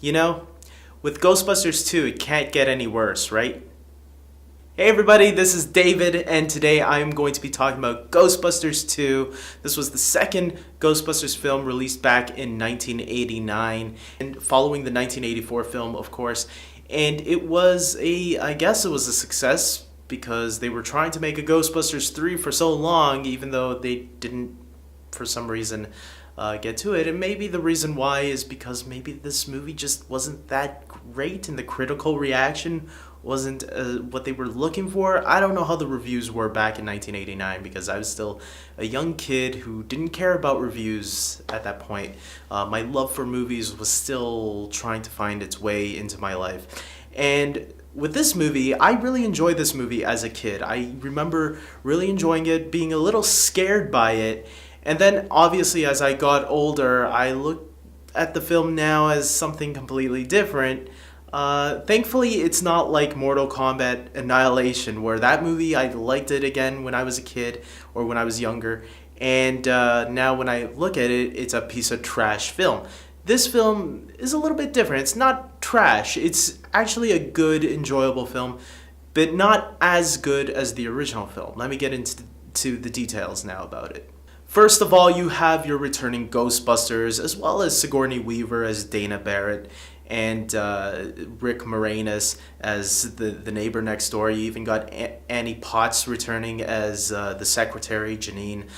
You know, with Ghostbusters 2, it can't get any worse, right? Hey everybody, this is David, and today I'm going to be talking about Ghostbusters 2. This was the second Ghostbusters film released back in 1989, and following the 1984 film, of course. And I guess it was a success, because they were trying to make a Ghostbusters 3 for so long, even though they didn't, for some reason, get to it. And maybe the reason why is because maybe this movie just wasn't that great and the critical reaction wasn't what they were looking for. I don't know how the reviews were back in 1989 because I was still a young kid who didn't care about reviews at that point. My love for movies was still trying to find its way into my life. And with this movie, I really enjoyed this movie as a kid. I remember really enjoying it, being a little scared by it. And then, obviously, as I got older, I looked at the film now as something completely different. Thankfully, it's not like Mortal Kombat Annihilation, where that movie, I liked it again when I was a kid or when I was younger. And now when I look at it, it's a piece of trash film. This film is a little bit different. It's not trash. It's actually a good, enjoyable film, but not as good as the original film. Let me get into the details now about it. First of all, you have your returning Ghostbusters, as well as Sigourney Weaver as Dana Barrett, and Rick Moranis as the neighbor next door. You even got Annie Potts returning as the secretary, Janine.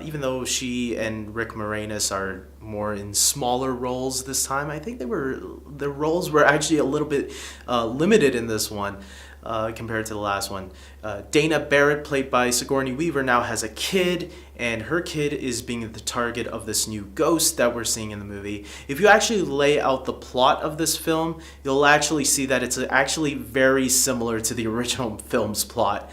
Even though she and Rick Moranis are more in smaller roles this time, I think their roles were actually a little bit limited in this one. Compared to the last one. Dana Barrett, played by Sigourney Weaver, now has a kid, and her kid is being the target of this new ghost that we're seeing in the movie. If you actually lay out the plot of this film, you'll actually see that it's actually very similar to the original film's plot,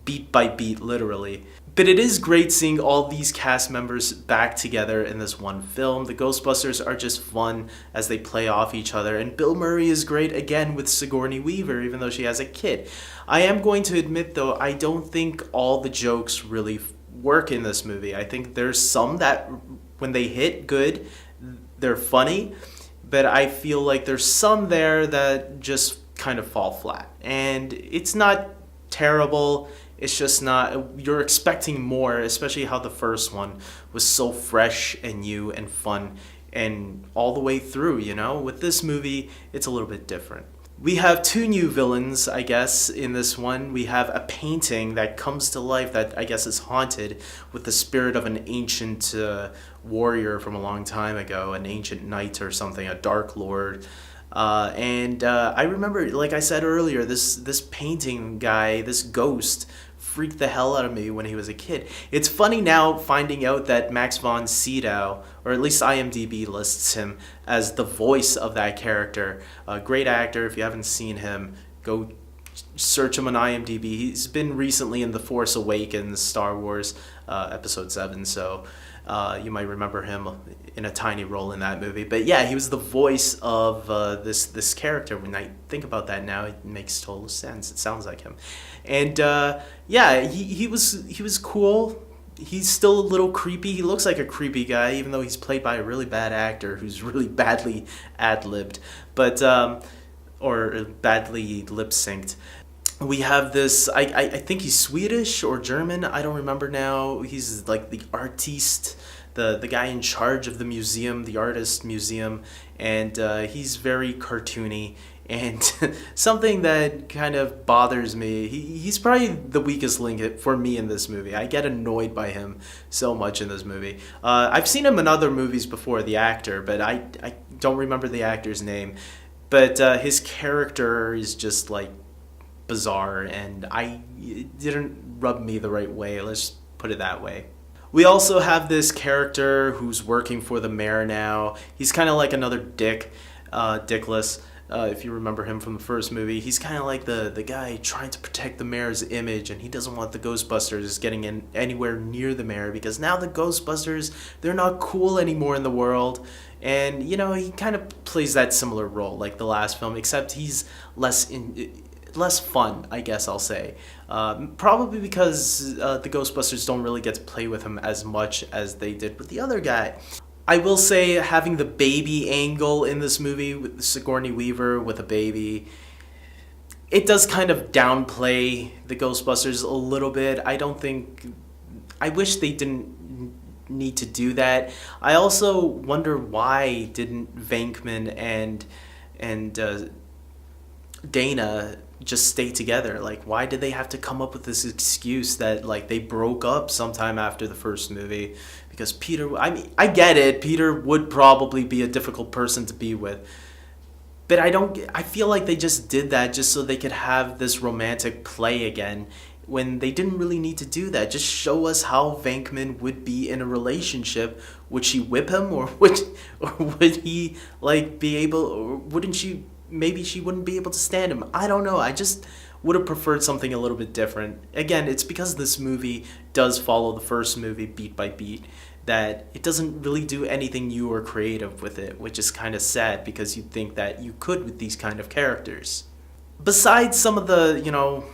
beat by beat, literally. But it is great seeing all these cast members back together in this one film. The Ghostbusters are just fun as they play off each other. And Bill Murray is great again with Sigourney Weaver, even though she has a kid. I am going to admit, though, I don't think all the jokes really work in this movie. I think there's some that, when they hit good, they're funny. But I feel like there's some there that just kind of fall flat. And it's not terrible. It's just not, you're expecting more, especially how the first one was so fresh and new and fun and all the way through, you know? With this movie, it's a little bit different. We have two new villains, I guess, in this one. We have a painting that comes to life that I guess is haunted with the spirit of an ancient warrior from a long time ago, an ancient knight or something, a dark lord. I remember, like I said earlier, this painting guy, this ghost, freaked the hell out of me when he was a kid. It's funny now finding out that Max von Sydow, or at least IMDb lists him as the voice of that character. A great actor. If you haven't seen him, go search him on IMDb. He's been recently in The Force Awakens, Star Wars, Episode 7, so you might remember him in a tiny role in that movie. But yeah, he was the voice of this character. When I think about that now, it makes total sense. It sounds like him. And yeah, he was cool. He's still a little creepy. He looks like a creepy guy, even though he's played by a really bad actor who's really badly ad-libbed, or badly lip-synced. We have this, I think he's Swedish or German, I don't remember now. He's like the artiste, the guy in charge of the museum, the artist museum, and he's very cartoony. And something that kind of bothers me, he's probably the weakest link for me in this movie. I get annoyed by him so much in this movie. I've seen him in other movies before, the actor, but I don't remember the actor's name. But his character is just like bizarre, and it didn't rub me the right way. Let's put it that way. We also have this character who's working for the mayor now. He's kind of like another Dickless. If you remember him from the first movie, he's kind of like the guy trying to protect the mayor's image, and he doesn't want the Ghostbusters getting in anywhere near the mayor, because now the Ghostbusters, they're not cool anymore in the world. And, you know, he kind of plays that similar role like the last film, except he's less fun, I guess I'll say. Probably because the Ghostbusters don't really get to play with him as much as they did with the other guy. I will say having the baby angle in this movie with Sigourney Weaver with a baby, it does kind of downplay the Ghostbusters a little bit. I don't think. I wish they didn't need to do that. I also wonder why didn't Venkman and Dana just stay together? Like, why did they have to come up with this excuse that like they broke up sometime after the first movie? Because Peter, I mean, I get it. Peter would probably be a difficult person to be with, but I feel like they just did that just so they could have this romantic play again when they didn't really need to do that. Just show us how Venkman would be in a relationship. Would she whip him, or would he like be able, or wouldn't she, maybe she wouldn't be able to stand him. I don't know. I just would have preferred something a little bit different. Again, it's because this movie does follow the first movie beat by beat that it doesn't really do anything new or creative with it, which is kind of sad because you'd think that you could with these kind of characters. Besides some of the,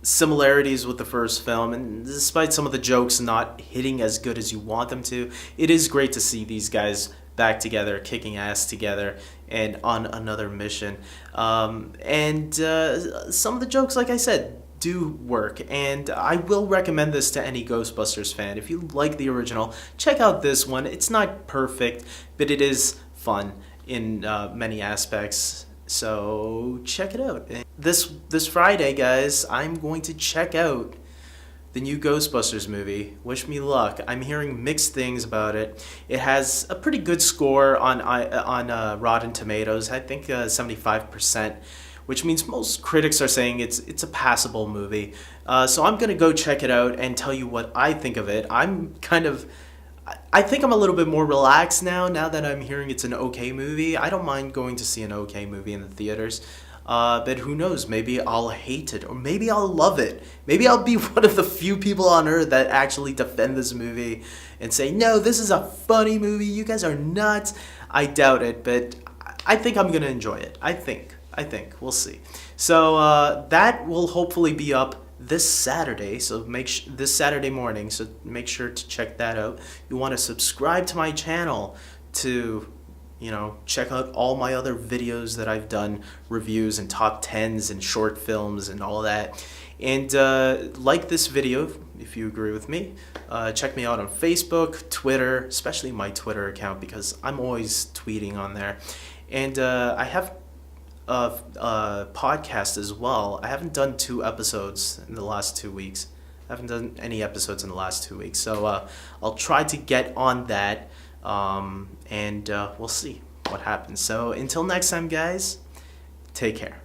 similarities with the first film, and despite some of the jokes not hitting as good as you want them to, it is great to see these guys back together, kicking ass together, and on another mission. And some of the jokes, like I said, do work, and I will recommend this to any Ghostbusters fan. If you like the original, check out this one. It's not perfect, but it is fun in many aspects. So check it out. This Friday, guys, I'm going to check out the new Ghostbusters movie. Wish me luck. I'm hearing mixed things about it. It has a pretty good score on Rotten Tomatoes. I think 75%, which means most critics are saying it's a passable movie. So I'm gonna go check it out and tell you what I think of it. I think I'm a little bit more relaxed now that I'm hearing it's an okay movie. I don't mind going to see an okay movie in the theaters. But who knows, maybe I'll hate it, or maybe I'll love it. Maybe I'll be one of the few people on earth that actually defend this movie and say, no, this is a funny movie, you guys are nuts. I doubt it, but I think I'm gonna enjoy it. I think. We'll see. So that will hopefully be up this Saturday, so this Saturday morning, so make sure to check that out. You want to subscribe to my channel to check out all my other videos that I've done, reviews and top 10s and short films and all that. And like this video if you agree with me. Check me out on Facebook, Twitter, especially my Twitter account because I'm always tweeting on there. And I have a podcast as well. I haven't done 2 episodes in the last 2 weeks. I haven't done any episodes in the last 2 weeks. So I'll try to get on that. And we'll see what happens. So until next time, guys, take care.